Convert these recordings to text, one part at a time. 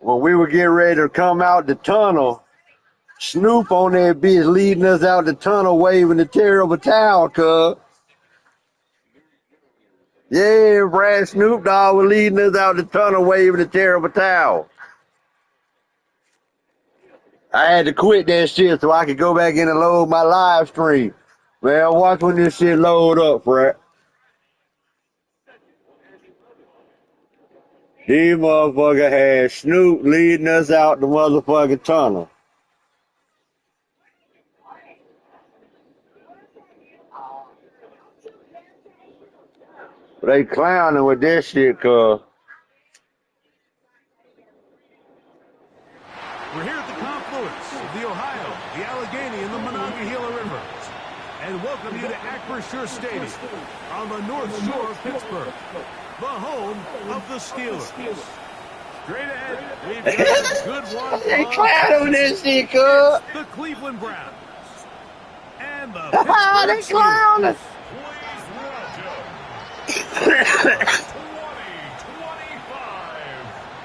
when we were getting ready to come out the tunnel, Snoop on that bitch leading us out the tunnel waving the terrible towel, cuz. Yeah, Brad Snoop Dogg was leading us out the tunnel waving the terrible towel. I had to quit that shit so I could go back in and load my live stream. Man, watch when this shit load up, Brad. These motherfucker had Snoop leading us out the motherfucking tunnel. They clowning with that shit, cuz. We're here at the confluence of the Ohio, the Allegheny, and the Monongahela Rivers. And welcome you to Acrisure Stadium on the North Shore of Pittsburgh, the home of the Steelers. Straight ahead, we've got a good one. They clowning with this shit, cuz. It's the Cleveland Browns and the Pittsburgh Steelers.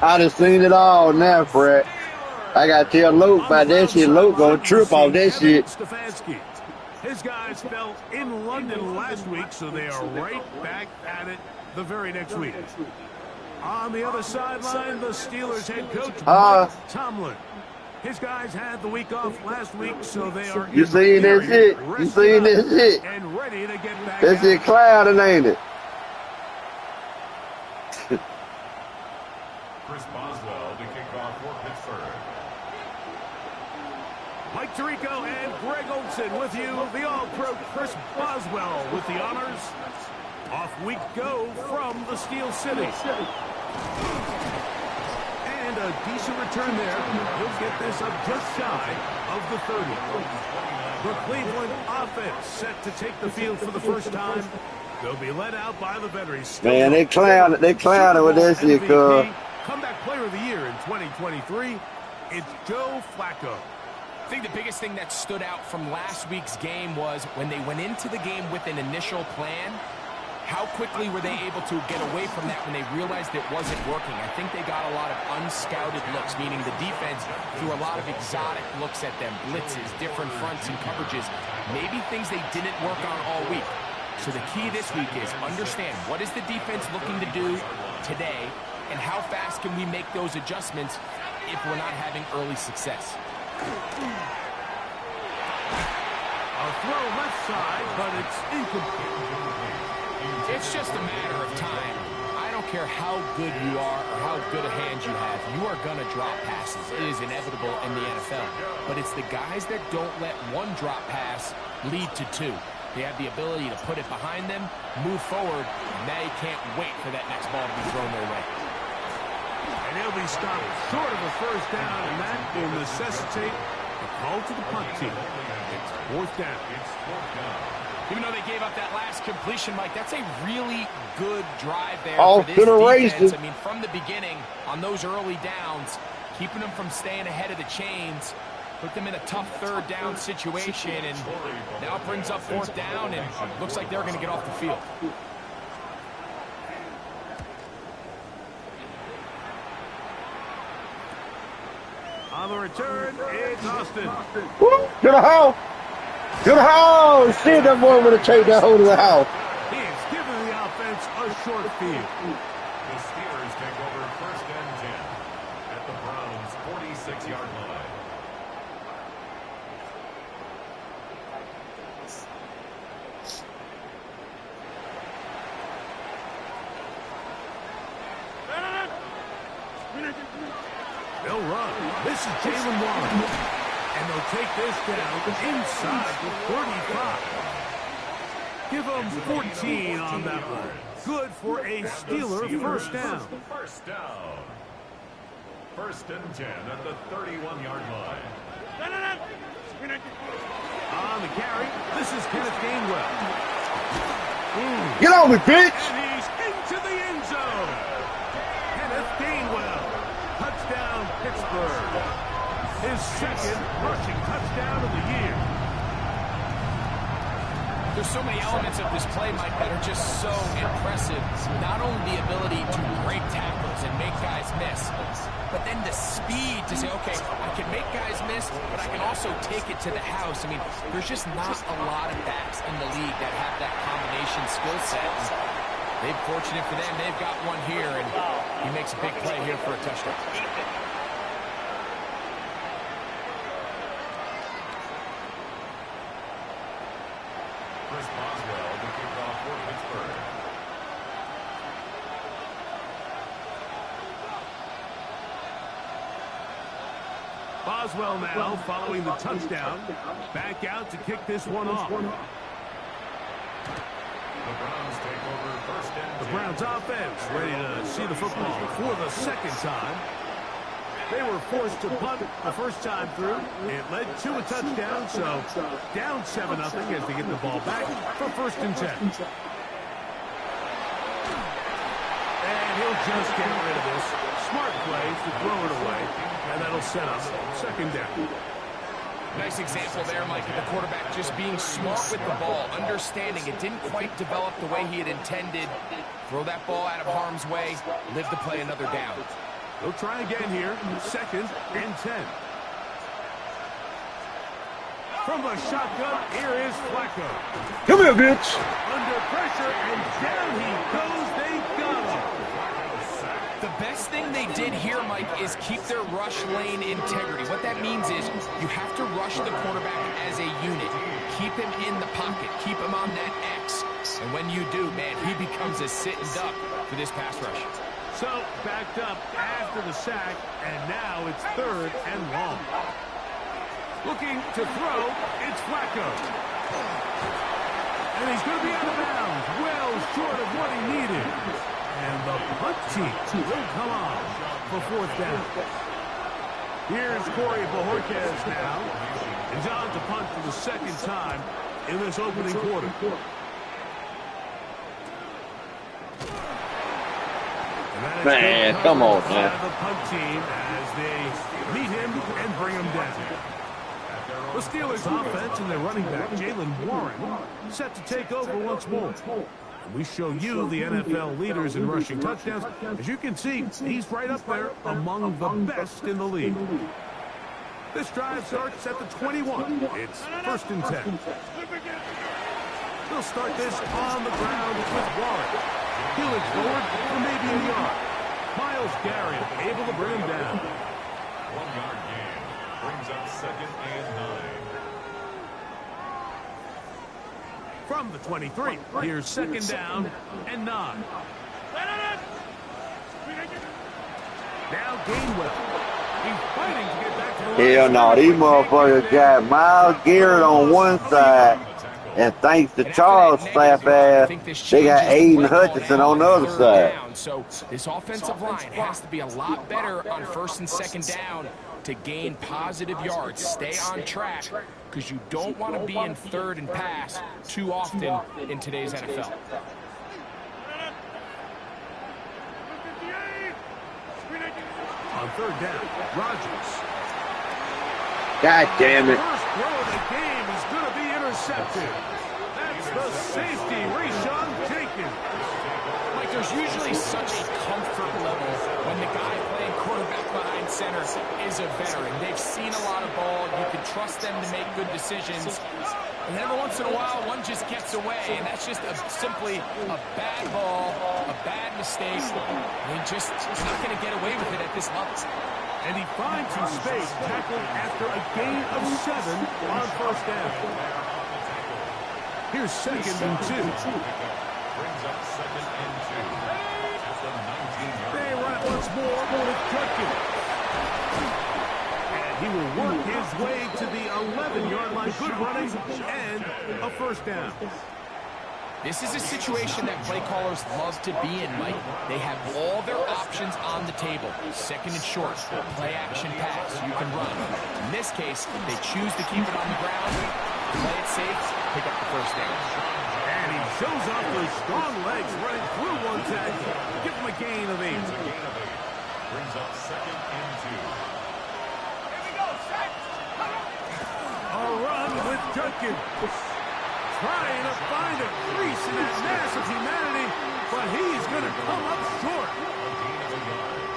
I done seen it all now, Fred. I gotta tell Luke about that shit. Luke gonna trip off that shit. His guys fell in London last week, so they are right back at it the very next week. On the other sideline, the Steelers head coach Mike Tomlin. His guys had the week off last week, so they are you seen that shit? You seen that shit? And ready to get back. That shit clouding, ain't it? Chris Boswell to kick off for Pittsburgh. Mike Tirico and Greg Olson with you. The All-Pro Chris Boswell with the honors. Off we go from the Steel City. And a decent return there. He'll get this up just shy of the 30. The Cleveland offense set to take the field for the first time. They'll be led out by the veterans. Man, they clowning with that shit, cuz. Comeback player of the year in 2023, it's Joe Flacco. I think the biggest thing that stood out from last week's game was when they went into the game with an initial plan, how quickly were they able to get away from that when they realized it wasn't working? I think they got a lot of unscouted looks, meaning the defense threw a lot of exotic looks at them, blitzes, different fronts and coverages, maybe things they didn't work on all week. So the key this week is understand what is the defense looking to do today and how fast can we make those adjustments if we're not having early success. A throw left side, but it's incomplete. It's just a matter of time. I don't care how good you are or how good a hand you have. You are going to drop passes. It is inevitable in the NFL. But it's the guys that don't let one drop pass lead to two. They have the ability to put it behind them, move forward, and now you can't wait for that next ball to be thrown their way. And he'll be stopped short of a first down, and that will necessitate a call to the punt team. It's fourth down. Even though they gave up that last completion, Mike, that's a really good drive there for this defense. I mean, from the beginning, on those early downs, keeping them from staying ahead of the chains, put them in a tough third down situation, and now it brings up fourth down, and looks like they're going to get off the field. On the return, it's Austin. Woo, to the house! To the house! See that boy with a take that hold of the house. He is giving the offense a short field. The Steelers take over first and 10 at the Browns' 46-yard line. They'll run. This is Jalen Warren. And they'll take this down inside the 35. Give them 14 on that one. Good for a Steeler first down. First down. First and 10 at the 31-yard line. On the carry, this is Kenneth Gainwell. Get on me, bitch! And he's into the end zone. Kenneth Gainwell. Touchdown, Pittsburgh. His second rushing touchdown of the year. There's so many elements of this play, Mike, that are just so impressive. Not only the ability to break tackles and make guys miss, but then the speed to say, okay, I can make guys miss, but I can also take it to the house. I mean, there's just not a lot of backs in the league that have that combination skill set. They're fortunate for them. They've got one here, and he makes a big play here for a touchdown. Boswell now following the touchdown. Back out to kick this one off. The Browns offense ready to see the football for the second time. They were forced to punt the first time through. It led to a touchdown, so down 7-0 as they get the ball back for 1st and 10. And he'll just get rid of this. Smart plays to throw it away, and that'll set up 2nd down. Nice example there, Mike, of the quarterback just being smart with the ball, understanding it didn't quite develop the way he had intended. Throw that ball out of harm's way, live to play another down. They'll try again here, 2nd and 10. From the shotgun, here is Flacco. Come here, bitch. Under pressure, and down he goes. They got him. The best thing they did here, Mike, is keep their rush lane integrity. What that means is you have to rush the quarterback as a unit. Keep him in the pocket. Keep him on that X. And when you do, man, he becomes a sitting duck for this pass rush. So, backed up after the sack, and now it's 3rd and long. Looking to throw, it's Flacco. And he's going to be out of bounds, well short of what he needed. And the punt team will come on for 4th down. Here's Corey Bojorquez now. And John to punt for the 2nd time in this opening quarter. Man, come on, man. The punt team as they meet him and bring him down. The Steelers offense and their running back, Jaylen Warren, set to take over once more. We show you the NFL leaders in rushing touchdowns. As you can see, he's right up there among the best in the league. This drive starts at the 21. It's 1st and 10. They'll start this on the ground with Warren. He'll look forward for maybe a yard. Myles Garrett able to bring him down. 1-yard gain brings up 2nd and 9. From the 23, here's 2nd down and 9. Now Gainwell. He's fighting to get back to the line. Hell no, these motherfuckers got Myles Garrett on one side, and thanks to Charles' slap ass, they got Aiden Hutchinson on the other side. So this offensive line has to be a lot better on 1st and 2nd down to gain positive yards. Stay on track, because you don't want to be in 3rd and pass too often in today's NFL. On 3rd down, Rodgers. God damn it. First throw of the game is going to be intercepted. That's the safety, Rashawn Jenkins. Mike, there's usually such a comfort level when the guy playing quarterback behind center is a veteran. They've seen a lot of ball. You can trust them to make good decisions. And every once in a while, one just gets away, and that's just simply a bad ball, a bad mistake. And he's not going to get away with it at this level. And he finds some space, tackled after a gain of 7 on 1st down. Here's 2nd and 2. Brings up 2nd and 2 at the 19-yard. They run it once more with Judkins. And he will work his way to the 11-yard line. Good running and a 1st down. This is a situation that play callers love to be in, Mike. They have all their options on the table. 2nd and short, play action pass, you can run. In this case, they choose to keep it on the ground, play it safe, pick up the 1st down. And he shows off those strong legs running through one tackle. Give him a gain of 8. Brings up 2nd and 2. A run with Judkins. trying to find a crease in that mass of humanity, but he's going to come up short.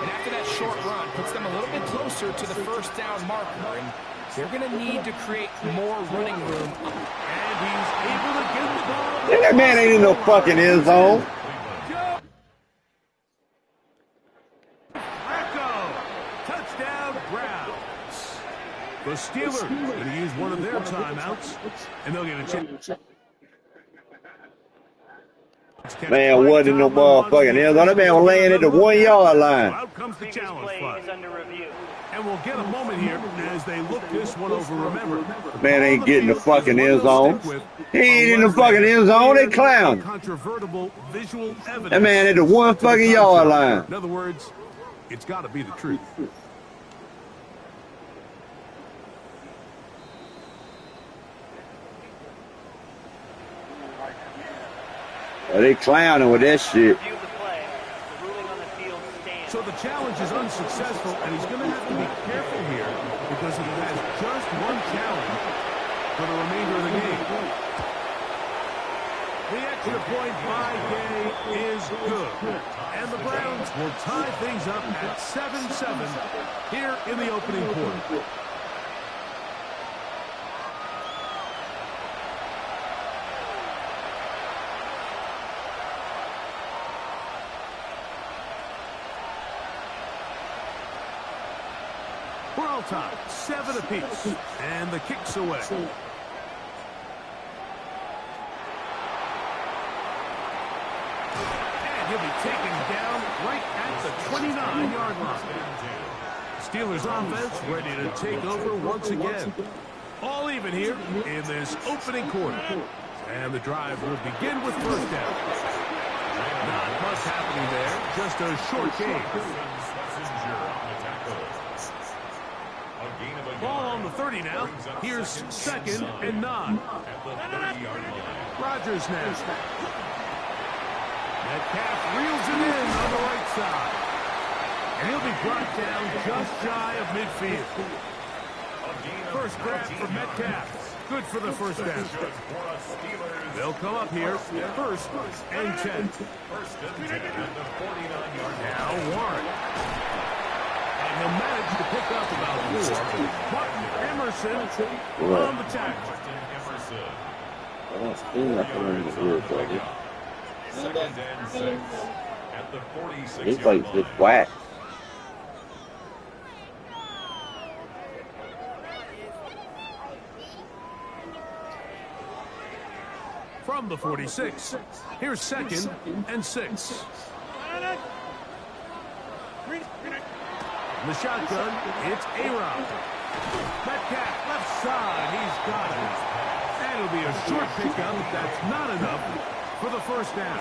And after that short run, puts them a little bit closer to the first down marker, and they're going to need to create more running room. And he's able to get the ball. That man ain't in no fucking end zone. Touchdown, Browns. The Steelers going to use one of their timeouts, and they'll get a chance. Man wasn't in no motherfucking end zone. That man was laying at the 1 yard line. Out comes the challenge flag. And we'll get a moment here as they look this one over. Remember, Man ain't getting the fucking end zone. He ain't in the fucking end zone. They clown. Controvertible visual evidence. That man at the 1 fucking yard line. In other words, it's got to be the truth. They clowning with that shit. So the challenge is unsuccessful, and he's going to have to be careful here because he has just one challenge for the remainder of the game. The extra point by Gay is good. And the Browns will tie things up at 7-7 here in the opening quarter. We're all tied, 7 apiece, and the kick's away. And he'll be taken down right at the 29-yard line. Steelers offense ready to take over once again. All even here in this opening quarter. And the drive will begin with first down. Not much happening there, just a short game. Ball on the 30 now. Here's 2nd and 9. Rodgers now. Metcalf reels it in on the right side. And he'll be brought down just shy of midfield. First grab for Metcalf. Good for the first down. They'll come up here. 1st and 10. Now Warren. And he'll manage to pick up about 4. Martin Emerson on the tackle. He's like just whack. From the 46, here's 2nd and 6. The shotgun, it's A-Rod. Metcalf, left side, he's got it. And it'll be a short pickup, but that's not enough for the first down.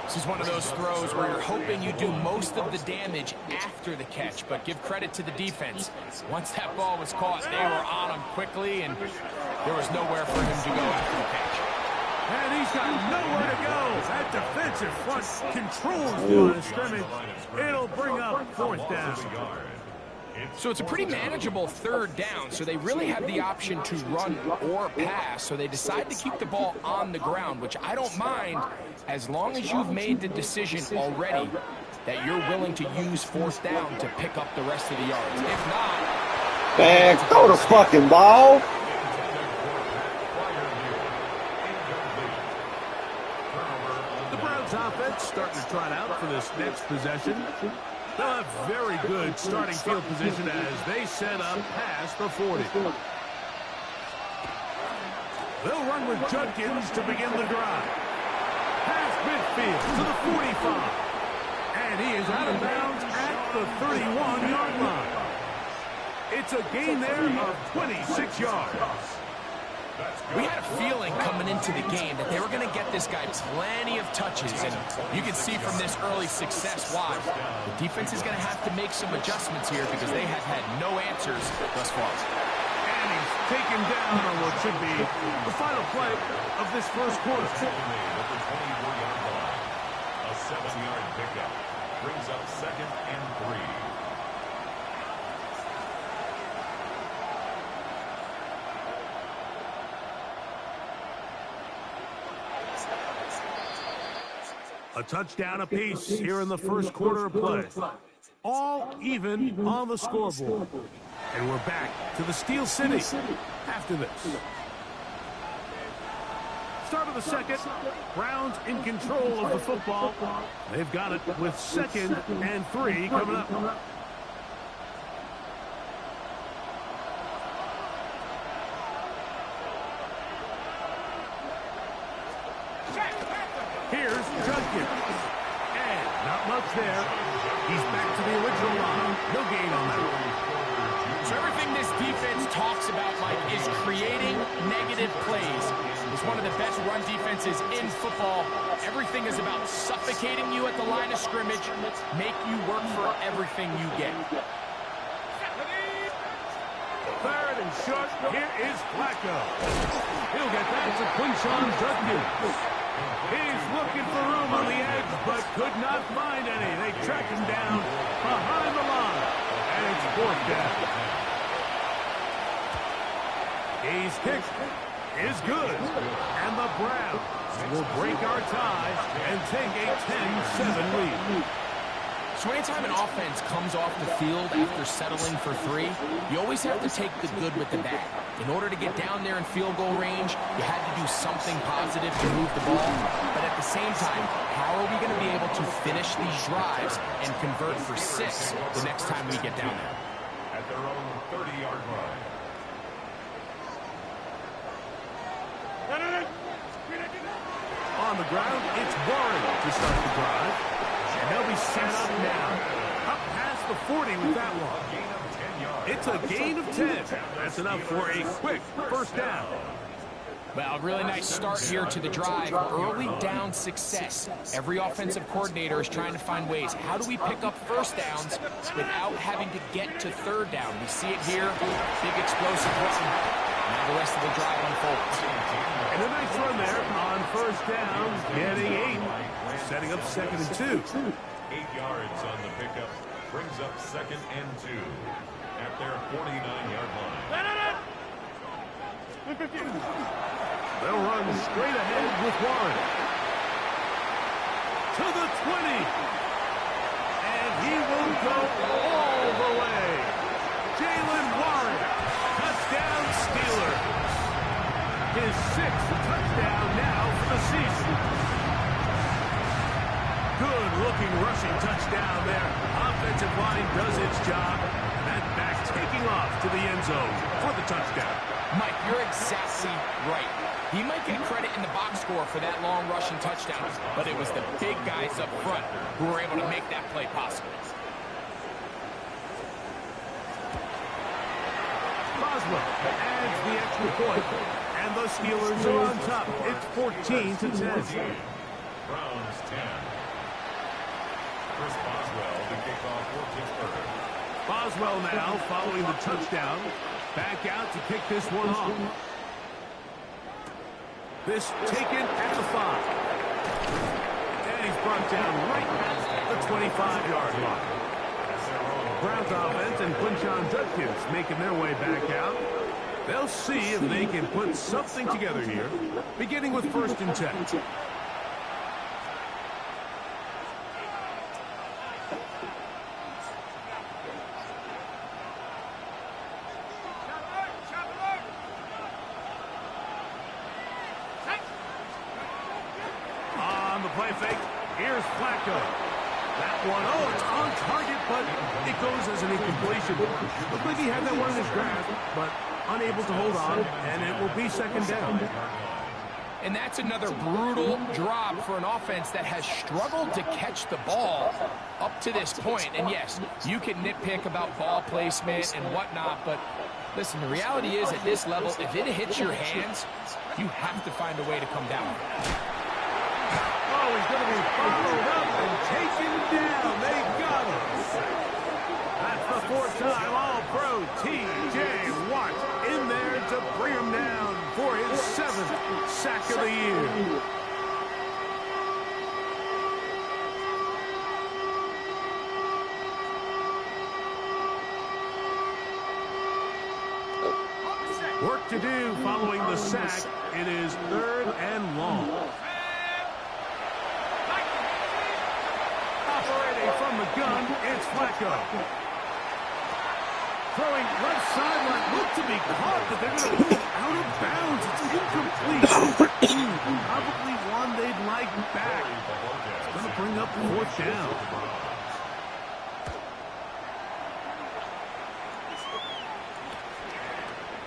This is one of those throws where you're hoping you do most of the damage after the catch, but give credit to the defense. Once that ball was caught, they were on him quickly, and there was nowhere for him to go after the catch. And he's got nowhere to go. That defensive front controls the line of scrimmage. It'll bring up 4th down. So it's a pretty manageable 3rd down, so they really have the option to run or pass, so they decide to keep the ball on the ground, which I don't mind as long as you've made the decision already that you're willing to use 4th down to pick up the rest of the yards. If not... Man, throw the fucking ball. Offense starting to trot out for this next possession. They'll have very good starting field position as they set up past the 40. They'll run with Judkins to begin the drive. Past midfield to the 45. And he is out of bounds at the 31-yard line. It's a gain there of 26 yards. We had a feeling coming into the game that they were going to get this guy plenty of touches, and you can see from this early success why. The defense is going to have to make some adjustments here because they have had no answers thus far. And he's taken down on what should be the final play of this first quarter. A 7-yard pickup brings up 2nd and 3. A touchdown apiece here in the first quarter of play. All even on the scoreboard. And we're back to the Steel City after this. Start of the second. Browns in control of the football. They've got it with 2nd and 3 coming up. Here's Jenkins. And not much there. He's back to the original line. No gain on that. So everything this defense talks about, Mike, is creating negative plays. It's one of the best run defenses in football. Everything is about suffocating you at the line of scrimmage, make you work for everything you get. 3rd and short. Here is Flacco. He'll get that to Quinshon Judkins. He's looking for room on the edge, but could not find any. They track him down behind the line, and it's 4th down. His kick is good, and the Browns will break our tie and take a 10-7 lead. So anytime an offense comes off the field after settling for 3, you always have to take the good with the bad. In order to get down there in field goal range, you had to do something positive to move the ball. But at the same time, how are we going to be able to finish these drives and convert for 6 the next time we get down there? At their own 30-yard line. On the ground, it's Warren to start the drive. And they'll be set up now. Up past the 40 with that one. It's a gain of 10. That's enough for a quick 1st down. Well, really nice start here to the drive. Early down success. Every offensive coordinator is trying to find ways. How do we pick up 1st downs without having to get to 3rd down? We see it here. Big explosive run. Now the rest of the drive unfolds. And a nice run there on 1st down, getting 8. Setting up 2nd and 2. 8 yards on the pickup. Brings up 2nd and 2 at their 49-yard line. They'll run straight ahead with Warren. To the 20. And he will go all the way. Jalen Warren. Touchdown Steeler. His 6th touchdown now for the season. Good-looking rushing touchdown there. Offensive line does its job. That back taking off to the end zone for the touchdown. Mike, you're exactly right. He might get credit in the box score for that long rushing touchdown, but it was the big guys up front who were able to make that play possible. Boswell adds the extra point, and the Steelers are on top. It's 14-10. Browns 10. Chris Boswell to kick off for Pittsburgh. Boswell now following the touchdown. Back out to kick this one off. This taken at the 5. And he's brought down right at the 25-yard line. Browns offense and Quinshon Judkins making their way back out. They'll see if they can put something together here, beginning with 1st and 10. On the play fake, here's Flacco. That one, oh, it's on target, but it goes as an incompletion. Looked like he had that one in his grasp, but unable to hold on, and it will be 2nd down. And that's another brutal drop for an offense that has struggled to catch the ball up to this point. And yes, you can nitpick about ball placement and whatnot, but listen, the reality is at this level, if it hits your hands, you have to find a way to come down. Oh, he's going to be followed up and taken down. They got him. That's the 4th time All-Pro T.J. Watt in there to bring him down for his 7th sack of the year. Work to do following the sack. It is 3rd and long. away from the gun. It's Flacco. Throwing left sideline. Looked to be caught, but they're going to move out of bounds. It's incomplete. Probably one they'd like back. It's going to bring up 4th down.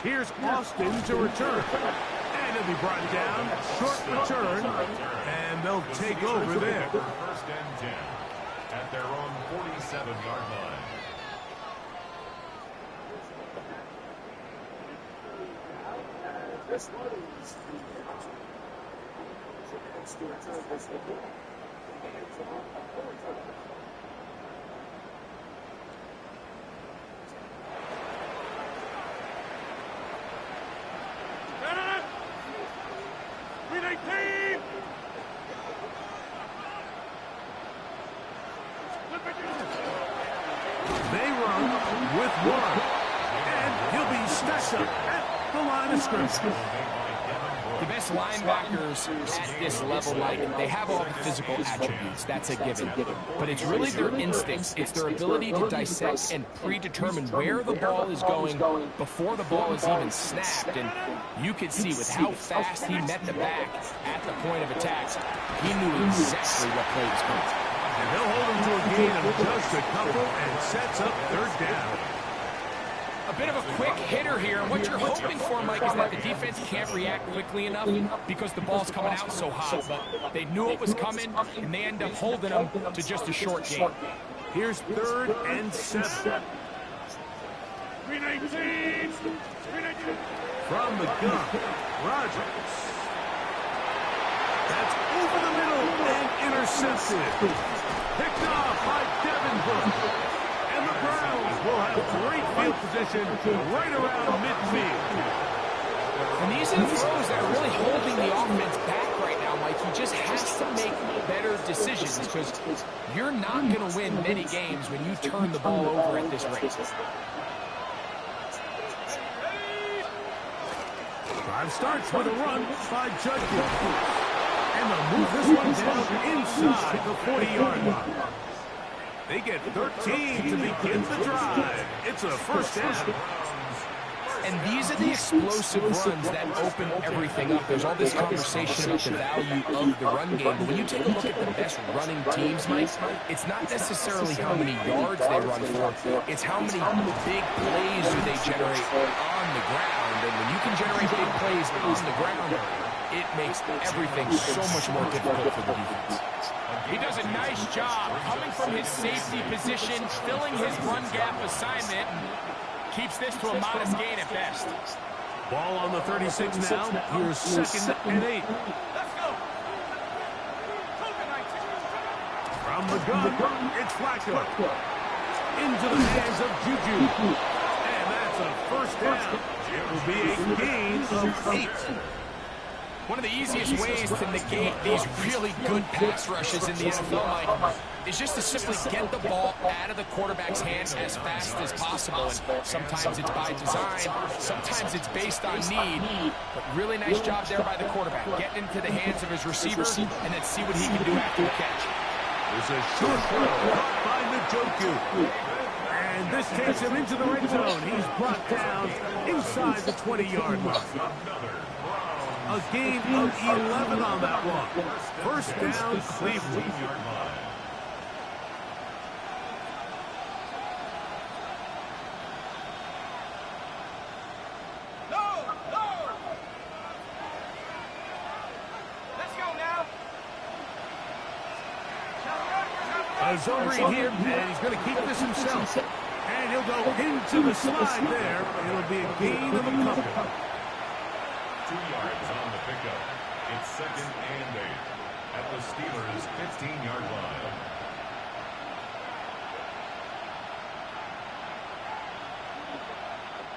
Here's Austin to return. And he'll be brought down. Short return. And they'll take over there. First and 10 at their own 47-yard line. They run with 1. And he'll be stacked up at the line of scrimmage. The best linebackers at this level, Mike, they have all the physical attributes. That's a given. But it's really their instincts. It's their ability to dissect and predetermine where the ball is going before the ball is even snapped. And you could see with how fast he met the back at the point of attack, he knew exactly what play was coming. And they'll hold him to a gain of just a couple and sets up 3rd down. A bit of a quick hitter here, and what you're hoping for, Mike, is that the defense can't react quickly enough because the ball's coming out so hot. But they knew it was coming, and they end up holding them to just a short gain. Here's 3rd and 7. From the gun, Rodgers. That's over the middle and intercepted. Picked off by Devin. And the Browns will have great field position right around midfield. And these are the throws that are really holding the offense back right now, Mike. He just has to make better decisions because you're not going to win many games when you turn the ball over at this rate. Drive starts with a run by Judkins. And they'll move this one down inside the 40-yard line. They get 13 to begin the drive. It's a 1st down. And these are the explosive runs that open everything up. There's all this conversation about the value of the run game. But when you take a look at the best running teams, Mike, it's not necessarily how many yards they run for. It's how many big plays do they generate on the ground. And when you can generate big plays on the ground, it makes everything so much more difficult for the defense. He does a nice job coming from his safety position, filling his run gap assignment, and keeps this to a modest gain at best. Ball on the 36 now. Here's 2nd and 8. Let's go. From the gun, it's Flacco. Into the hands of Juju. And that's a 1st down. It will be a gain of 8. One of the easiest ways to negate these really good pass rushes in the NFL, Mike, is just to simply get the ball out of the quarterback's hands as fast as possible. And sometimes it's by design, sometimes it's based on need. But really nice job there by the quarterback, getting into the hands of his receiver, and then see what he can do after the catch. There's a short throw caught by Njoku. And this takes him into the red zone. He's brought down inside the 20-yard line. A gain of 11 on that one. 1st down, Cleveland. Let's go now. A zone read here, and he's going to keep this himself. And he'll go into the slide there. It'll be a gain of a couple. 2 yards on the pickup. It's 2nd and 8 at the Steelers' 15-yard line.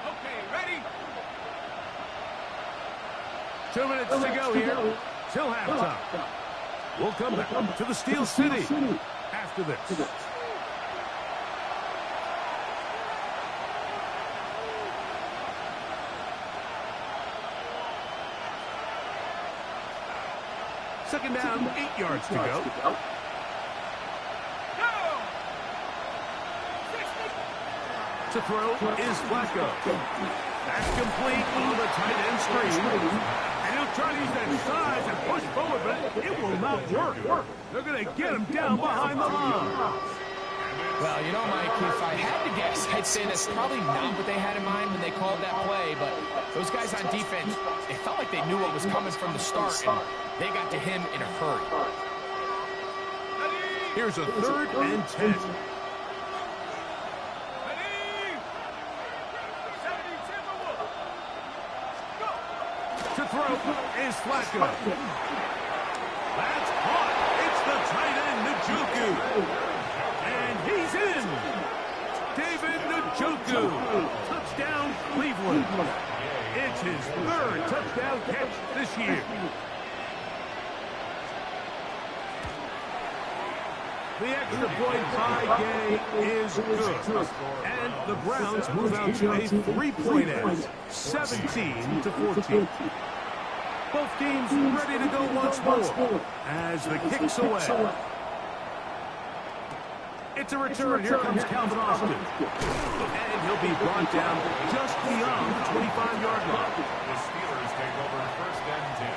Okay, ready? 2 minutes to go here till halftime. We'll come back to the Steel City after this. Second down, 8 yards to go. To throw is Flacco. That's complete on the tight end screen. And he'll try to use that size and push forward, but it will not work. They're going to get him down behind the line. Well, you know, Mike, if I had to guess, I'd say that's probably not what they had in mind when they called that play, but those guys on defense, it felt like they knew what was coming from the start, and they got to him in a hurry. Here's a 3rd and 10. To throw is Flacco. That's caught. It's the tight end, Njoku. And he's in. David Njoku. Touchdown, Cleveland. It's his 3rd touchdown catch this year. The extra point by Gay is good. And the Browns move out to a 3-point edge, 17-14. Both teams ready to go once more as the kick's away. It's a return. Here comes Calvin Austin. And he'll be brought down just beyond the 25-yard line. The Steelers take over 1st and 10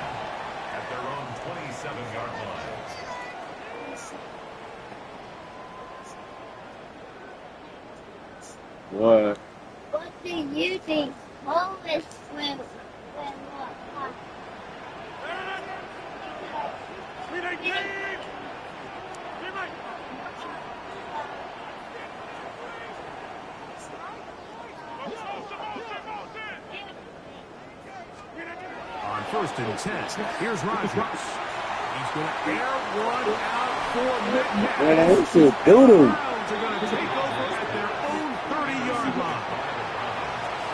at their own 27-yard line. What? What do you think Polish swim what? On 1st and 10, here's Rodgers. He's going to air one out for Metcalf. Man, this is doo-doo. Browns are going to take over at their own 30-yard line.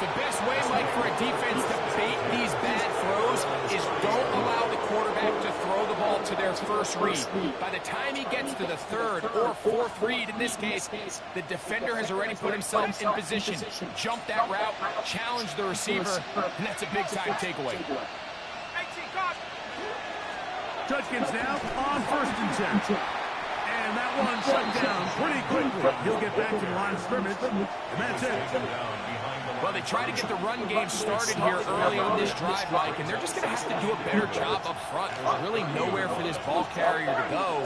The best way, Mike, for a defense to bait these bad throws is don't allow the quarterback to throw the ball to their first read. By the time he gets to the 3rd or 4th read, in this case, the defender has already put himself in position. Jump that route, challenge the receiver, and that's a big-time takeaway. Judkins now on 1st and 10. And that one shut down pretty quickly. He'll get back to the line of scrimmage, and that's it. Well, they try to get the run game started here early on this drive, Mike, and they're just going to have to do a better job up front. There's really nowhere for this ball carrier to go.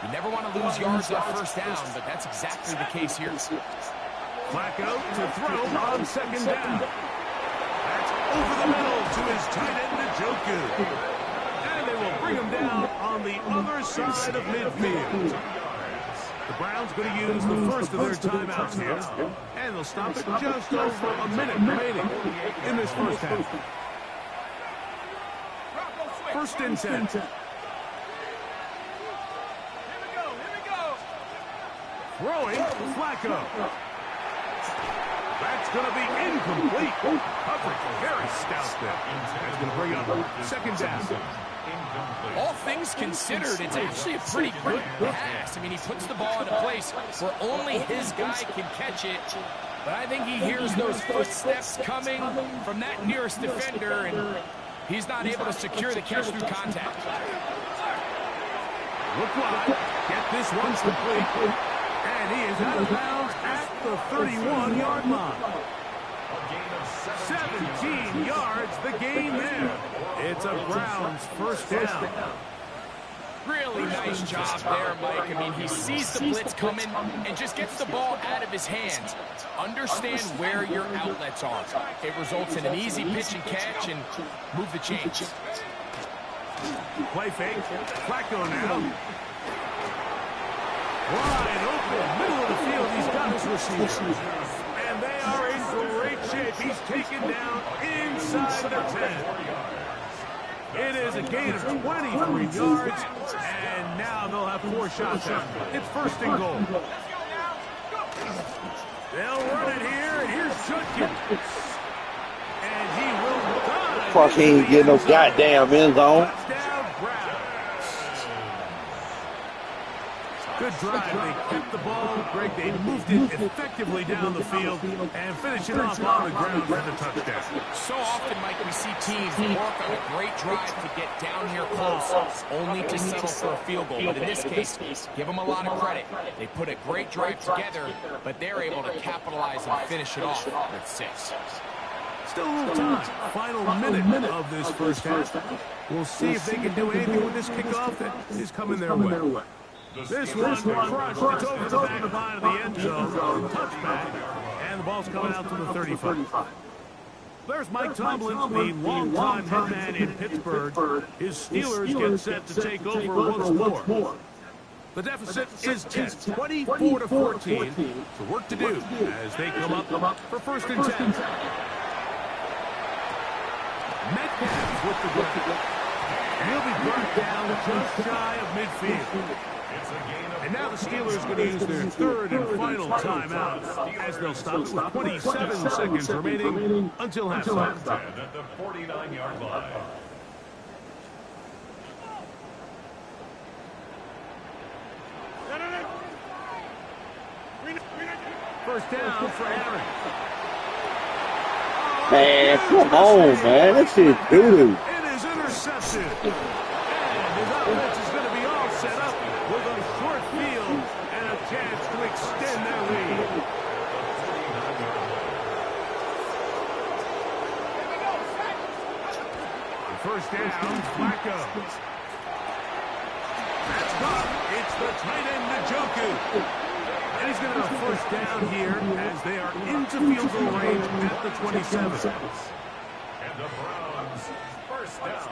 You never want to lose yards on 1st down, but that's exactly the case here. Flacco to throw on 2nd down. That's over the middle to his tight end, Njoku. And they will bring him down on the other side of midfield. The Browns going to use the first of their timeouts here, and they'll stop it just over a minute remaining in this first half. 1st and 10. Throwing Flacco. That's going to be incomplete. Coverage very stout there. That's going to bring up 2nd down. All things considered, it's actually a pretty good pass. I mean, he puts the ball in a place where only his guy can catch it. But I think he hears those footsteps coming from that nearest defender, and he's not able to secure the catch through contact. Look wide. Get this one complete. And he is out of bounds at the 31-yard line. 17 yards, the gain there. It's a Browns 1st down. Really nice job there, Mike. I mean, he sees the blitz coming and just gets the ball out of his hands. Understand where your outlets are. It results in an easy pitch and catch and move the chains. Play fake. Flacco now. Wide open, middle of the field. He's got his receivers. And they are in great shape. He's taken down inside the 10. It is a gain of 23 yards, and now they'll have 4 shots at it. It's 1st and goal. They'll run it here, and here's Judkins. And he will dive. Fuck, he ain't getting no goddamn end zone. Touchdown, Browns. Good drive. They kept the ball. Greg, they moved it effectively down the field and finish it off on the ground for the touchdown. So often, Mike, we see teams work on a great drive to get down here close, only to settle for a field goal. But in this case, give them a lot of credit. They put a great drive together, but they're able to capitalize and finish it off with 6. Still a little time. Final minute of this first half. We'll see if they can do anything with this kickoff that is coming their way. This one crushed. It's over the back line of the end zone. Touchback. And the ball's coming out to the 35. There's Mike Tomlin, the longtime head man in Pittsburgh. His Steelers get set to take over once more. The deficit is 10, 24-14. So work to do as they come up for 1st and 10. Metcalf with the grab. And he'll be brought down just shy of midfield. And now the Steelers are going to use their 3rd and final timeout as they'll stop it with 27 seconds remaining until halftime. At the 49-yard line. First down for Aaron. Man, come on, man. This is doo-doo. It is intercepted. And his offense is going to be all set up with a short field and a chance to extend their lead. First down, Flacco. That's caught. It's the tight end, Njoku. And he's going to have a first down here as they are into field goal range at the 27. And the Browns, first down.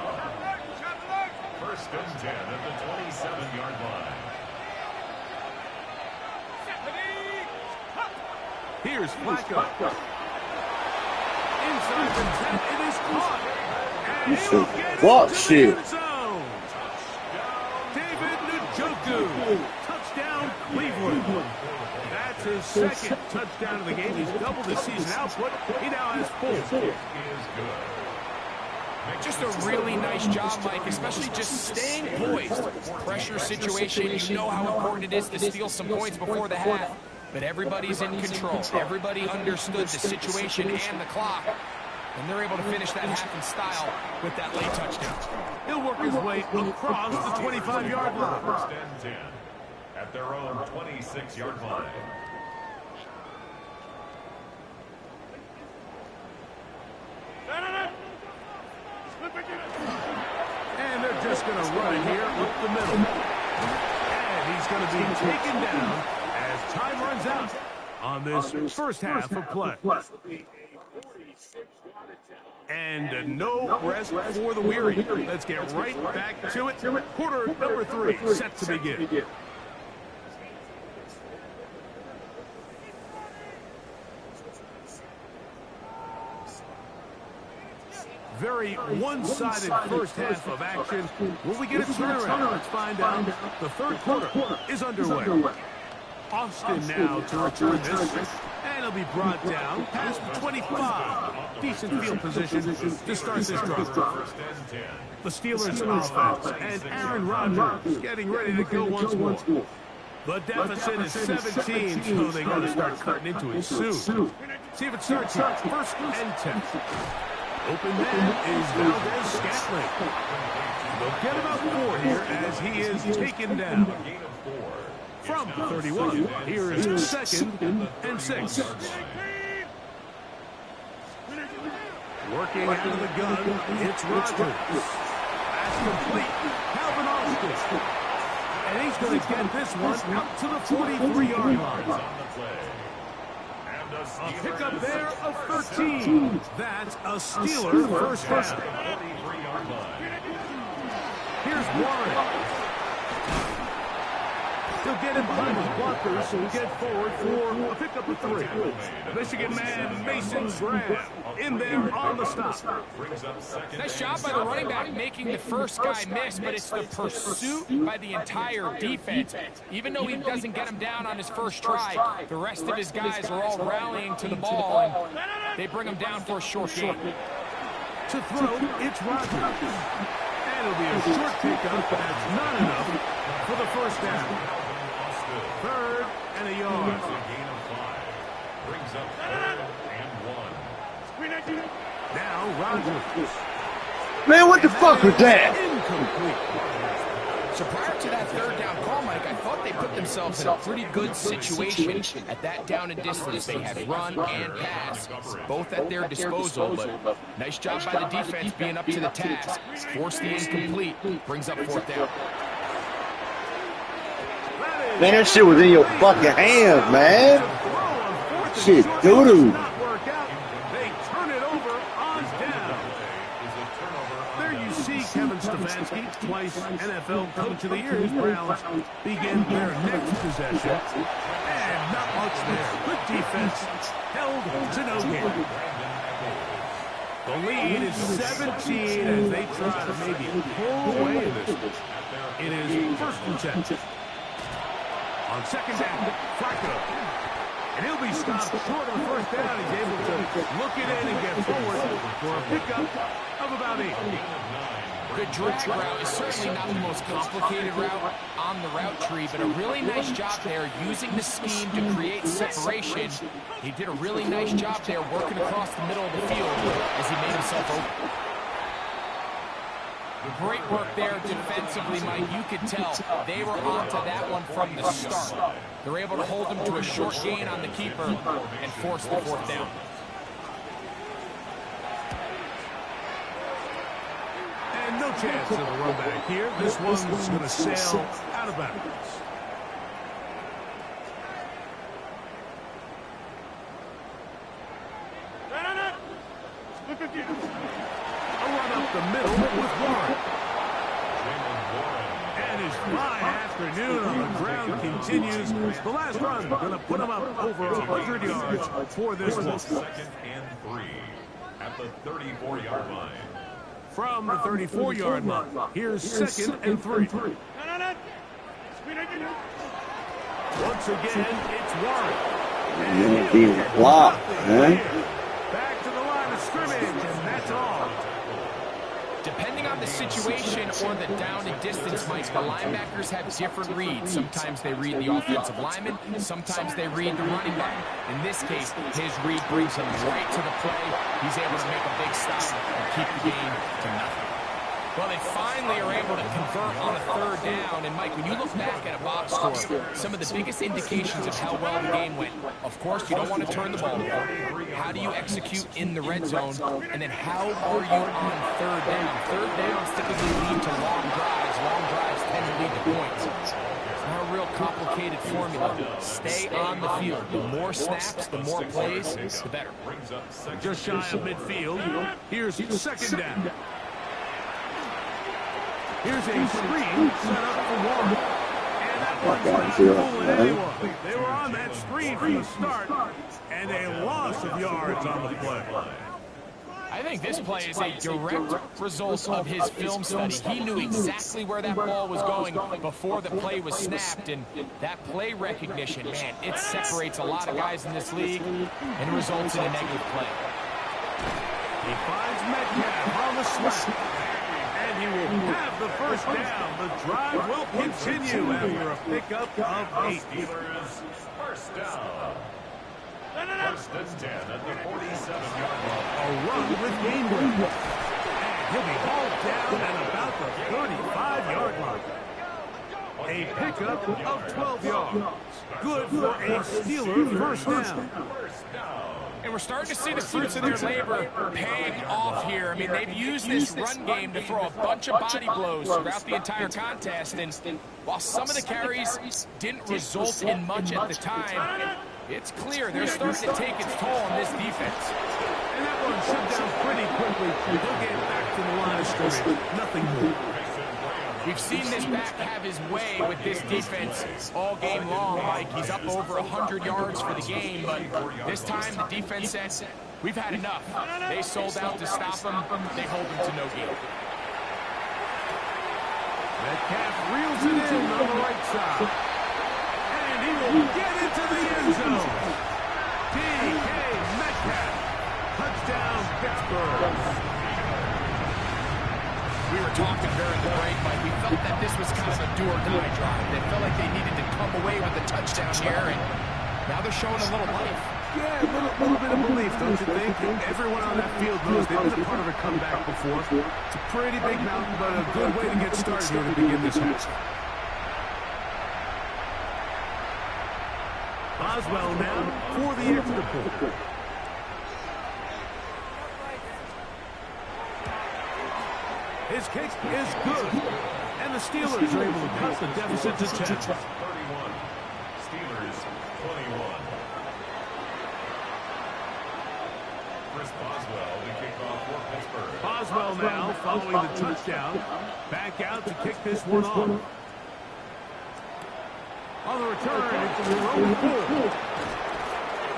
1st and 10 at the 27-yard line. Here's Flacco. Inside the 10, it is caught. And he will get What into shit? the end zone. David Njoku. Touchdown, Cleveland. That's his 2nd touchdown of the game. He's doubled his season output. He now has 4. Just a really nice job, Mike, especially just staying poised. Pressure situation, you know how important it is to steal some points before the half. But everybody's in control. Everybody understood the situation and the clock. And they're able to finish that half in style with that late touchdown. He'll work his way across the 25-yard line. 1st and 10 at their own 26-yard line. And they're just going to run it here up the middle. And he's going to be taken down as time runs out on this first half of play. And no rest for the weary. Let's get right back to it. Quarter number 3 set to begin. Very one-sided first half of action. Will we get a turnaround? Let's find out. The 3rd quarter is underway. Austin now to return this. And he'll be brought down past the 25. Decent field position to start this drive. The Steelers offense and Aaron Rodgers getting ready to go once more. The deficit is 17, so they got to start cutting into it soon. See if it starts here. 1st and 10. Open man is Valdez-Scantling. They'll get about 4 here as he is taken down. From 31, here is 2nd and 6. Working out of the gun, it's Rodgers. That's complete. Calvin Austin. And he's going to get this one up to the 43-yard line. A pickup there of 13. That's a Steeler first down. Here's Warren. He'll get in behind his blockers, so he'll get forward for a pickup of 3. Michigan man Mason Graham in there on the stop. Nice job by the running back making the first guy miss, but it's the pursuit by the entire defense. Even though he doesn't get him down on his first try, the rest of his guys are all rallying to the ball, and they bring him down for a short gain. To throw, it's Rodgers. And it'll be a short pickup, but that's not enough for the first down. 3rd and a yard. That's a gain of 5. Brings up 3rd and 1. Now Rodgers. Man, what the fuck was that? Incomplete. So prior to that 3rd down call, Mike, I thought they put themselves in a pretty good situation at that down and distance. They had run and pass, both at their disposal, but nice job by the defense being up to the task. Forced the incomplete, brings up 4th down. Man, that shit was in your fucking hands, man. Shit, doo-doo. They turn it over on down. There you see Kevin Stefanski, twice NFL Coach of the Year. His Browns begin their next possession. And not much there. Good defense held to no gain. The lead is 17 as they try to maybe pull away in this one. It is 1st and 10. On 2nd down, Flacco. And he'll be stopped short of 1st down. He's able to look it in and get forward for a pickup of about 8. The drag route is certainly not the most complicated route on the route tree, but a really nice job there using the scheme to create separation. He did a really nice job there working across the middle of the field as he made himself open. Great work there defensively, Mike. You could tell they were onto that one from the start. They're able to hold him to a short gain on the keeper and force the 4th down. And no chance of a run back here. This one's going to sail out of bounds. A run up the middle with Warren. And his fine afternoon on the ground continues. The last run going to put him up over 100 yards for this one. 2nd and 3 at the 34-yard line. From the 34-yard line, here's 2nd and 3. Once again, it's Warren. And he's blocked, man. Back to the line of scrimmage, and that's all. Depending on the situation or the down and distance, Mike, the linebackers have different reads. Sometimes they read the offensive lineman, sometimes they read the running back. In this case, his read brings him right to the play. He's able to make a big stop and keep the game to nothing. Well, they finally are able to convert on a 3rd down. And, Mike, when you look back at a box score, some of the biggest indications of how well the game went, of course, you don't want to turn the ball over. How do you execute in the red zone? And then how are you on 3rd down? 3rd downs typically lead to long drives. Long drives tend to lead to points. It's not a real complicated formula. Stay on the field. The more snaps, the more plays, the better. Just shy of midfield. Here's 2nd down. Here's a screen set up for Warren. And that one's not fooling anyone. They were on that screen from the start, and a loss of yards on the play. I think this play is a direct result of his film study. He knew exactly where that ball was going before the play was snapped, and that play recognition, man, it separates a lot of guys in this league and results in a negative play. He finds Metcalf on the snap. And he will have the 1st down. The drive will continue after a pickup of 8. Steelers 1st down. 1st and 10 at the 47-yard line. A run with Gainwell. And he'll be hauled down at about the 35-yard line. A pickup of 12 yards. Good for a Steeler 1st down. And we're starting to see the fruits of their labor paying off here. I mean, they've used this run game to throw a bunch of body blows throughout the entire contest. And while some of the carries didn't result in much at the time, it's clear they're starting to take its toll on this defense. And that one shut down pretty quickly. They'll get back to the line of scrimmage. Nothing more. We've seen this back have his way with this defense all game long, Mike. He's up over 100 yards for the game, but this time the defense says, we've had enough. They sold out to stop him. They hold him to no gain. Metcalf reels it in on the right side. And he will get into the end zone. DK Metcalf. Touchdown, Pittsburgh. We were talking during the break, Mike. We felt that this was kind of a do-or-die drive. They felt like they needed to come away with a touchdown here, and now they're showing a little life. Yeah, a little bit of belief, don't you think? Everyone on that field knows they've been a part of a comeback before. It's a pretty big mountain, but a good way to get started here to begin this half. Boswell now for the extra point. His kick is good. And the Steelers are able to cut the deficit to 10. 31. Steelers 21. Chris Boswell to kick off for Pittsburgh. Boswell now following the touchdown. Back out to kick this one off. On the return, it's Jerome Ford.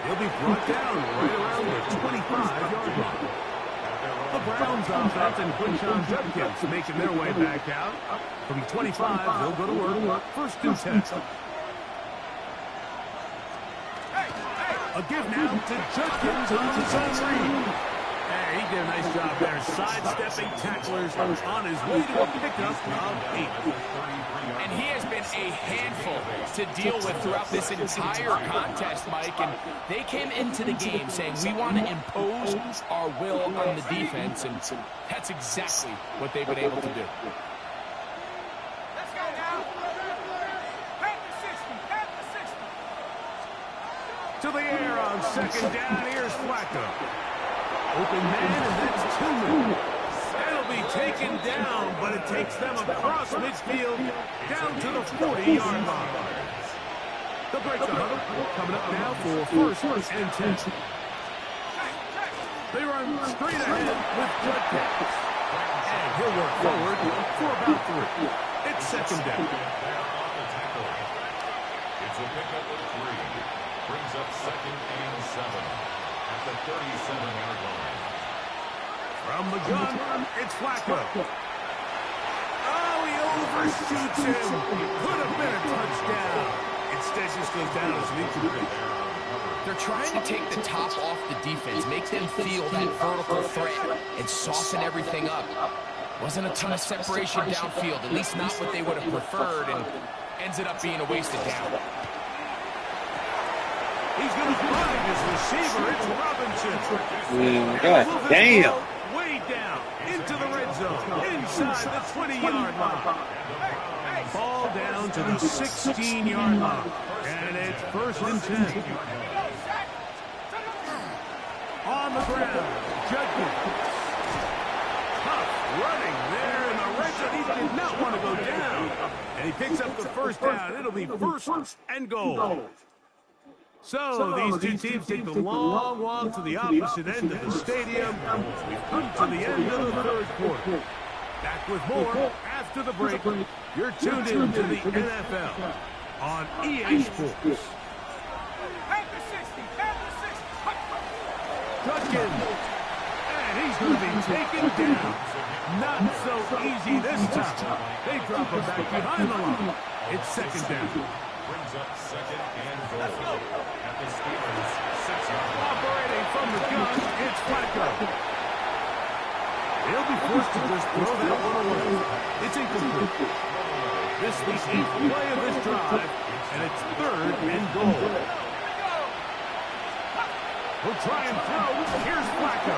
He'll be brought down right around the 25-yard line. The Browns offense and Quinshon Judkins making their way back out. From the 25, they'll go to work. First and 10. A give now to Judkins on his own read. Hey, he did a nice job there, sidestepping tacklers on his way to a pickup of 8. And he has been a handful to deal with throughout this entire contest, Mike. And they came into the game saying, we want to impose our will on the defense. And that's exactly what they've been able to do. Let's go now. Back to 60. Back to 60. To the air on second down. Here's Flacco. Open man, and that's Tillman. That'll be taken down, but it takes them across midfield down to the 40-yard line. The break the huddle coming up now for first and 10. They run straight ahead with Judkins. And he'll work forward for about 3. It's second down. It's a pickup of 3. Brings up second and 7 at the 37-yard line. From the gun, it's Flacco. Oh, he overshoots him. Could have been a touchdown. Instead, just goes down as an incomplete. They're trying to take the top off the defense, make them feel that vertical threat, and soften everything up. Wasn't a ton of separation downfield, at least not what they would have preferred, and ends it up being a wasted down. He's going to find his receiver. It's Robinson. God damn. Way down into the red zone, inside the 20-yard line. Ball down to the 16-yard line, and it's first and 10. On the ground, Judkins. Tough running there in the red zone. He did not want to go down, and he picks up the first down. It'll be first and goal. So these two teams take the long walk to the opposite end of the stadium. We've come to the end of the third quarter. Back with more after the break. You're tuned in to the NFL on EA Sports. Judkins, and he's going to be taken down. Not so easy this time. They drop him back behind the line. It's second down. Brings up second and goal at the Steelers' 6-yard line. Operating from the gun, it's Flacco. He'll be forced to just throw that one away. It's incomplete. This is the 8th play of this drive, and it's third and goal. We'll try and throw. Here's Flacco.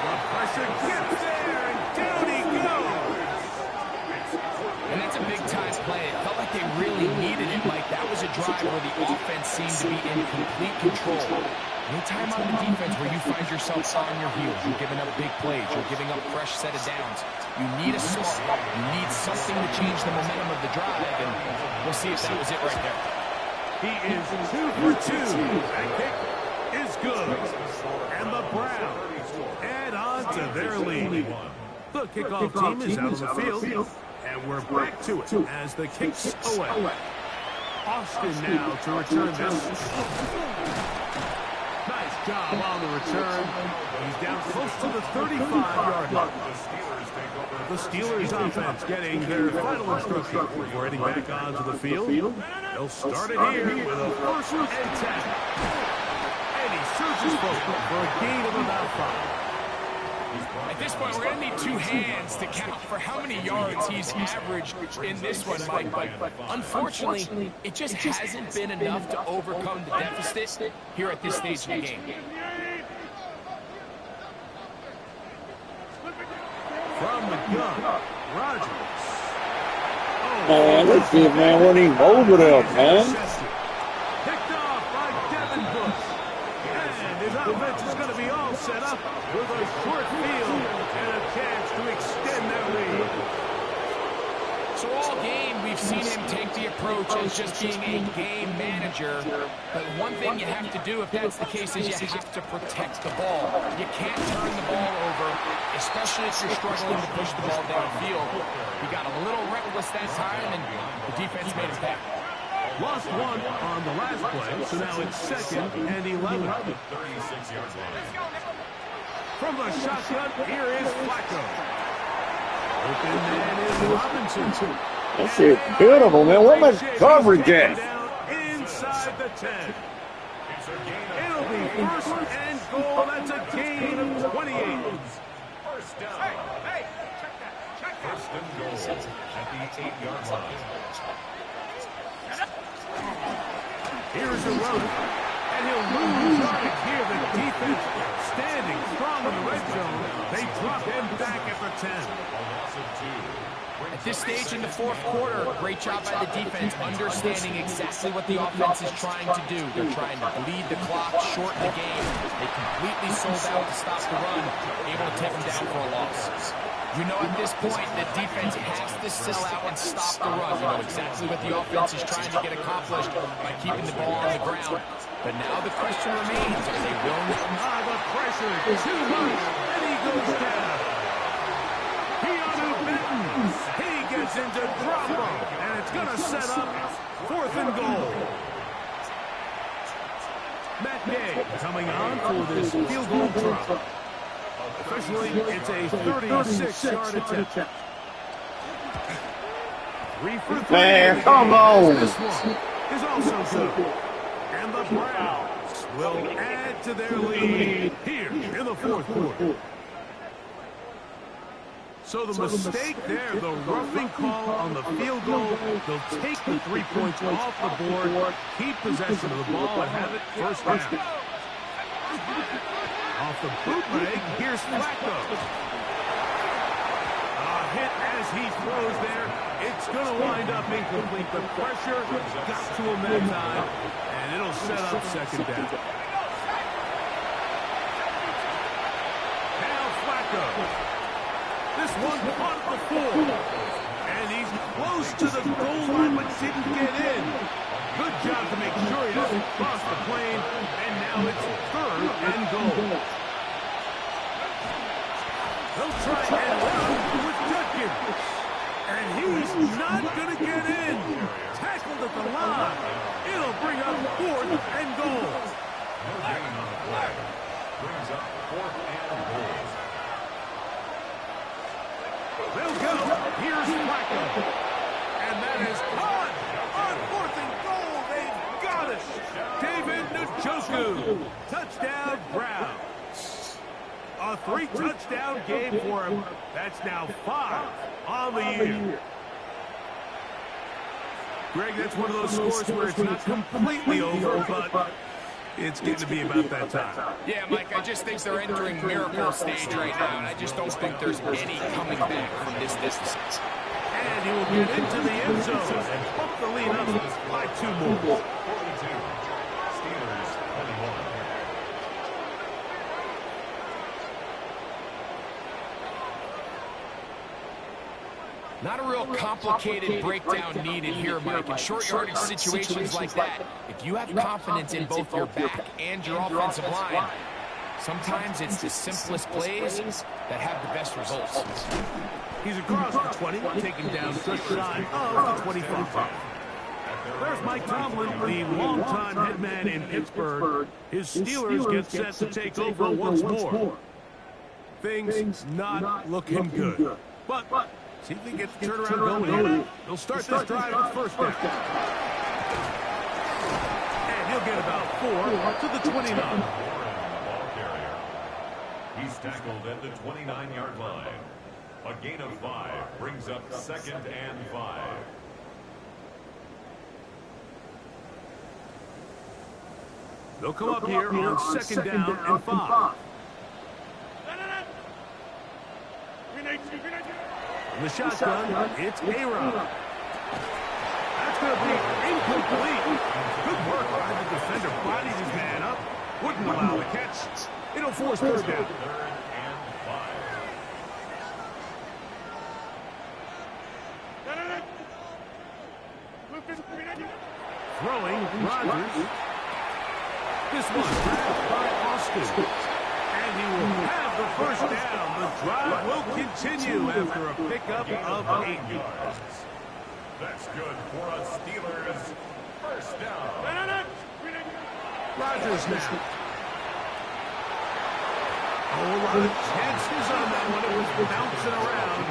The pressure gets there, and down he goes. And that's a big-time play. It felt like they really needed it, Mike. That was a drive where the offense seemed to be in complete control. Anytime on the defense where you find yourself on your heels, you're giving up big plays, you're giving up fresh set of downs, you need a spark. You need something to change the momentum of the drive, and we'll see if that was it right there. He is 2 for 2. That kick is good. And the Browns add on to their lead. The kickoff team is out on the field. And we're back to it as the kick's away. Austin now to return this. Nice job on the return. He's down close to the 35-yard line. The Steelers offense getting their final instruction before heading back onto the field. They'll start it here with a first and 10. And he surges forward for a gain of about 5. At this point, we're going to need two hands to count for how many yards he's averaged in this one, Mike. But unfortunately, it just hasn't been enough to overcome the deficit here at this stage of the game. From the gun, Rodgers. Man, let's see if man wasn't even over there, man. Picked off by Devin Bush. And his offense is going to be all set up with a short field and a chance to extend their lead. So all game, we've seen him take the approach as just being a game manager. But one thing you have to do, if that's the case, is you have to protect the ball. You can't turn the ball over, especially if you're struggling to push the ball downfield. He got a little reckless that time, and the defense made him pay. Lost one on the last play, so now it's 2nd and 11. 36-yard line. From the shotgun, here is Flacco. Open man is Robinson. That shit beautiful, man. What much coverage at? Inside the 10. It'll be 1st and goal. That's a gain of 28. First down. Hey, check that. Check that. First and goal at the 8-yard line. Here's the run. And he'll lose yardage here. The defense standing strong in the red zone. They drop him back at the 10. A loss of 2. At this stage in the 4th quarter, great job by the defense understanding exactly what the offense is trying to do. They're trying to bleed the clock, shorten the game. They completely sold out to stop the run, able to take them down for a loss. You know at this point the defense has to sell out and stop the run. You know exactly what the offense is trying to get accomplished by keeping the ball on the ground. But now the question remains, are they willing to... The pressure is too much, and he goes down. He gets into trouble, and it's going to set up 4th and goal. Matt Gay coming on for this field goal drop. Officially, it's a 36-yard attempt. 3 for 3. Man, come on. This one is also good. And the Browns will add to their lead here in the 4th quarter. So the mistake there, the roughing call on the field goal, they'll take the 3 points off the board, keep possession of the ball, and have it first down. Off the bootleg, here's Flacco. A hit as he throws there. It's going to wind up incomplete. The pressure got to him that time, and it'll set up 2nd down. Now Flacco. This one caught at the 4. And he's close to the goal line, but didn't get in. Good job to make sure he doesn't cross the plane. And now it's 3rd and goal. They'll try and run with Judkins. And he's not going to get in. Tackled at the line. It'll bring up 4th and goal. No gain on the play. Brings up 4th and goal. They'll go. Here's Flacco. And that is caught on 4th and goal. They've got it. David Njoku. Touchdown, Browns. A 3-touchdown game for him. That's now 5 on the year. Greg, that's one of those scores where it's not completely over, but it's getting to be about that time. Yeah, Mike, I just think they're entering miracle stage right now, and I just don't think there's any coming back from this distance. And he will get into the end zone and bump the lead up by 2 more. 42. Steelers 21. Not a real complicated breakdown needed here, Mike. In short yardage situations like that, if you have confidence in both your back and your offensive line, sometimes it's the simplest plays that have the best results. He's across the 20, taken down just shy of the 25. There's Mike Tomlin, the longtime head man in Pittsburgh. His Steelers get set to take over once more. Things not looking good. But see if they get the turnaround going here. They'll start this drive with 1st down. And he'll get about 4 to the 29. He's tackled at the 29-yard line. A gain of 5 brings up 2nd and 5. They'll come up here on 2nd down and 5. In the shotgun, it's A-Rod. That's going to be incomplete. Good work by the defender. Bodies his man up. Wouldn't allow the catch. It'll force 3rd down. 3rd and 5. Throwing, Rodgers. This one grabbed by Austin. And he will have the 1st down. The drive will continue after a pickup of 8 yards. That's good for a Steelers 1st down. Rodgers now. A whole lot of chances on that one. It was bouncing around,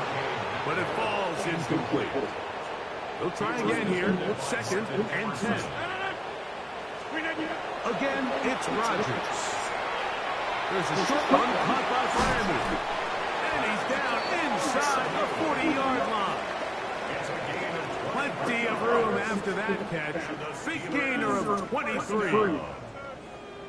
but it falls incomplete. They'll try again here. 2nd and 10. Again, it's Rodgers. There's a short one caught by Brandon. And he's down inside the 40-yard line. Plenty of room after that catch. Big gainer of 23.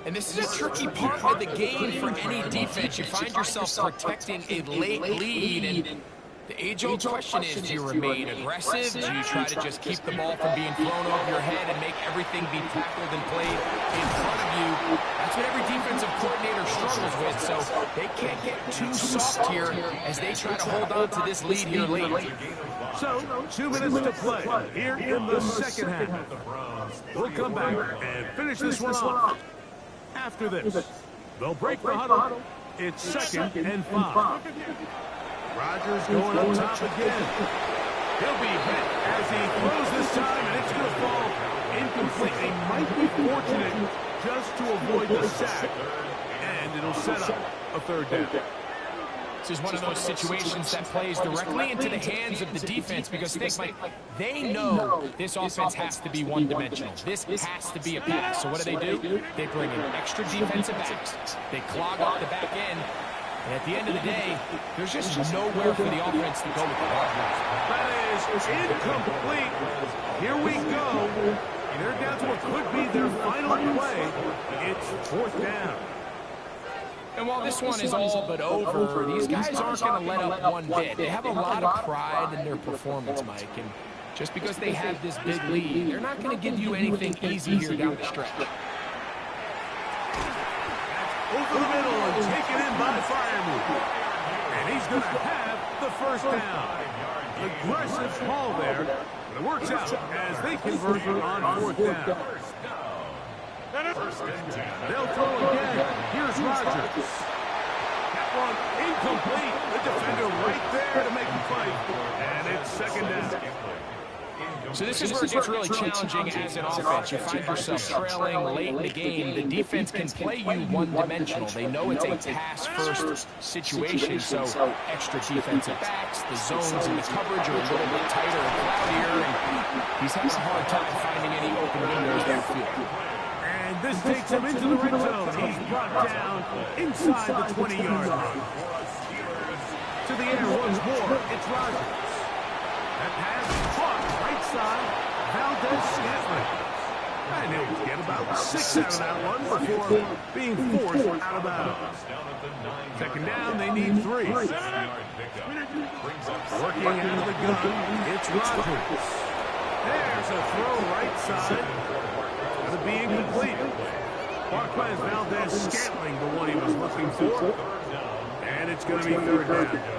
And this is a tricky part of the game for any defense. You find yourself protecting a late lead, and the age-old question is, do you remain aggressive? Do you try to just keep the ball from being thrown over your head and make everything be tackled and played in front of you? That's what every defensive coordinator struggles with, so they can't get too soft here as they try to hold on to this lead here late. So, 2 minutes to play here in the 2nd half. We'll come back and finish this one off. After this, they'll break the huddle. It's 2nd and 5. Rodgers going up top again. He'll be hit as he throws this time, and it's going to fall incomplete. They might be fortunate just to avoid the sack, and it'll set up a 3rd down. This is one of those situations that plays directly into the hands of the defense because think, Mike, they know this offense has to be one-dimensional. This has to be a pass. So what do? They bring in extra defensive backs. They clog up the back end. And at the end of the day, there's just nowhere for the offense to go with the ball. That is incomplete. Here we go. They're down to what could be their final play. It's 4th down. And while this one is all but over, these guys aren't going to let up one bit. They have a lot of pride in their performance, Mike. And just because they have this big lead, they're not going to give you anything easy here down the stretch. Over the middle and taken in by Firemove. And he's going to have the 1st down. Aggressive call there, but it works out as they convert on 4th down. They'll throw again. Here's Rodgers. That one incomplete. The defender right there to make him fight. And it's 2nd down. So this is where it gets really challenging as an offense. You find yourself trailing late in the game. The defense can play you one-dimensional. They know it's a pass-first situation, so extra defensive backs, the zones and the coverage are a little bit tighter and cloudier, and he's having a hard time finding any open windows downfield. And this takes him into the red zone. He's brought down inside the 20-yard line. To the air once more, it's Rodgers. That pass caught right side, Valdez-Scantling. And he'll get about 6 out of that one before being forced out of bounds. 2nd down, they need 3. Working out of the gun, it's Rodgers. There's a throw right side. It'll be incomplete. Marquez Valdez-Scantling, the one he was looking for. And it's going to be 3rd down.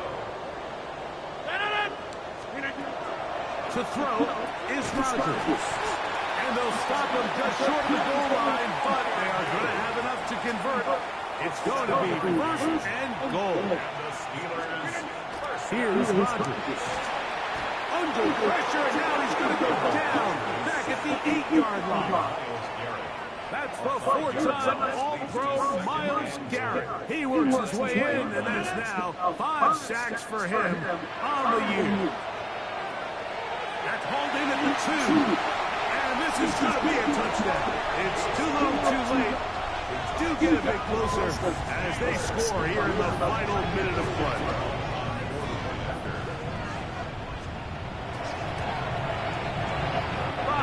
To throw is Rodgers. And they'll stop him just short of the goal line, but they are going to have enough to convert. It's going to be 1st and goal. Here's Rodgers. Under pressure, and now he's going to go down back at the 8-yard line. That's the 4-time All-Pro Myles Garrett. He works his way in, and that's now 5 sacks for him on the year. That's hauled in at the 2. And this is going to be a touchdown. It's too little, too late. Things do get a bit closer as they score here in the final minute of play.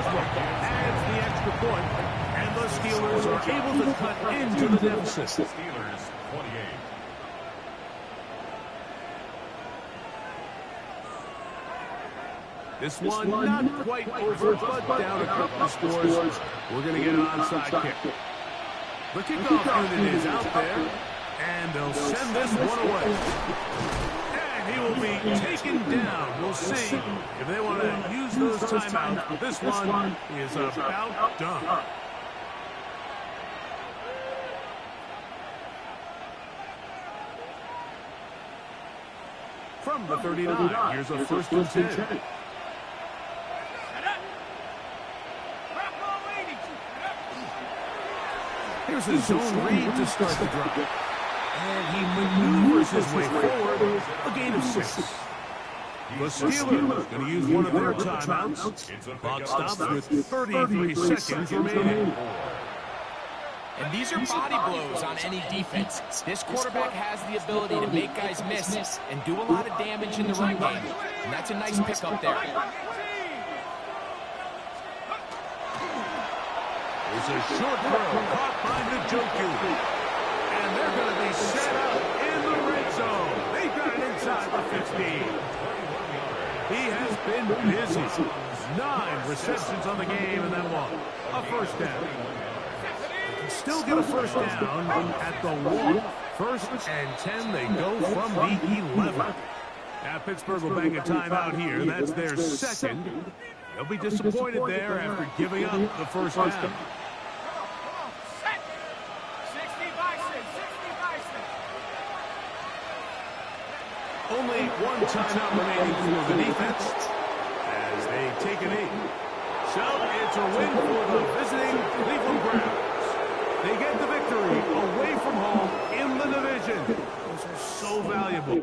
Adds the extra point, and the Steelers are able to cut into the deficit. Steelers 28. This one not quite over, but down a couple of scores. We're going to get an onside kick. The kickoff unit is out there, and they'll send this one away. And he will be taken down. We'll see if they want to use those timeouts, but this one is about done. From the 39, here's a 1st and 10. Here's a zone read to start the drive. And he maneuvers his way forward, a gain of 6. The Steelers going to use one of their timeouts. Clock stops with 33 seconds remaining. And these are body blows on any defense. This quarterback has the ability to make guys miss and do a lot of damage in the run game. And that's a nice pickup there. It's a short throw caught by Njoku. And they're going to be set up in the red zone. They've got it inside the 15. He has been busy. 9 receptions on the game, and that one, a 1st down. Still get a 1st down at the 1. 1st and 10, they go from the 11. Now Pittsburgh will bang a timeout here. That's their 2nd. They'll be disappointed there after giving up the 1st down. Only one timeout remaining for the defense as they take a knee. So it's a win for the visiting Cleveland Browns. They get the victory away from home in the division. Those are so valuable.